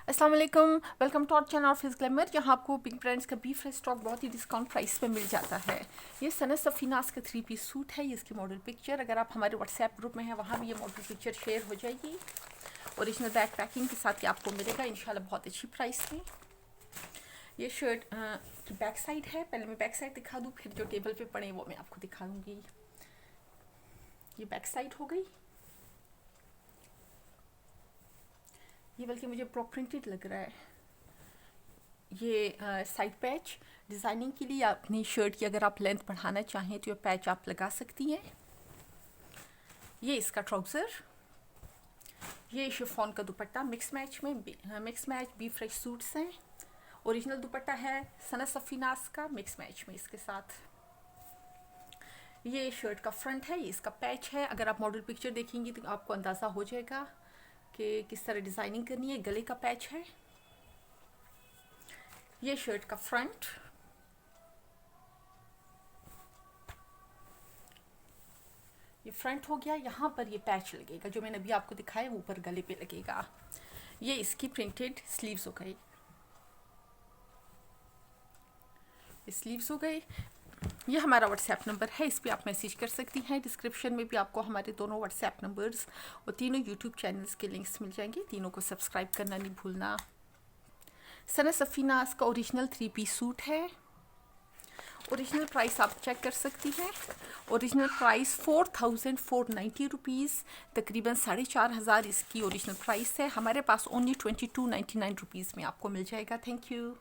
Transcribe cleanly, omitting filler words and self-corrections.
अस्सलाम वालेकुम, welcome to our channel office glamour. यहाँ आपको बिग ब्रांड्स का बी फ्रेश स्टॉक बहुत ही डिस्काउंट प्राइस पे मिल जाता है। ये सनत सफीनास का 3 पीस सूट है। ये इसकी मॉडल पिक्चर, अगर आप हमारे व्हाट्सएप ग्रुप में हैं वहाँ भी ये मॉडल पिक्चर शेयर हो जाएगी। ओरिजिनल बैक पैकिंग के साथ ये आपको मिलेगा इंशाल्लाह बहुत अच्छी प्राइस में। ये शर्ट की बैक साइड है। पहले मैं बैक साइड दिखा दूँ, फिर जो टेबल पे पड़े वो मैं आपको दिखा दूँगी। ये बैक साइड हो गई। ये बल्कि मुझे प्रो प्रिंटेड लग रहा है। ये साइड पैच डिज़ाइनिंग के लिए अपनी शर्ट की अगर आप लेंथ बढ़ाना चाहें तो ये पैच आप लगा सकती हैं। ये इसका ट्राउज़र, ये शिफॉन का dupatta mix match be fresh suits हैं। ओरिजिनल दुपट्टा है सनत सफीनास का, मिक्स मैच में इसके साथ। ये शर्ट का फ्रंट है, ये इसका पैच है। अगर आप मॉडल पिक्चर देखेंगी तो आपको अंदाज़ा हो जाएगा कि किस तरह डिज़ाइनिंग करनी है। गले का पैच है। ये शर्ट का फ्रंट, ये फ्रंट हो गया। यहाँ पर ये पैच लगेगा जो मैंने अभी आपको दिखाया, ऊपर गले पे लगेगा। ये इसकी प्रिंटेड स्लीव्स हो गई, स्लीव्स हो गए। ये हमारा व्हाट्सएप नंबर है, इस पर आप मैसेज कर सकती हैं। डिस्क्रिप्शन में भी आपको हमारे दोनों व्हाट्सएप नंबर्स और तीनों यूट्यूब चैनल्स के लिंक्स मिल जाएंगे। तीनों को सब्सक्राइब करना नहीं भूलना। सनत सफीनास का ओरिजिनल 3 पीस सूट है। ओरिजिनल प्राइस आप चेक कर सकती हैं। ओरिजिनल प्राइस 4490 रुपीज़, तकरीबन 4500 इसकी ओरिजिनल प्राइस है। हमारे पास ओनली 2299 रुपीज़ में आपको मिल जाएगा। Thank you.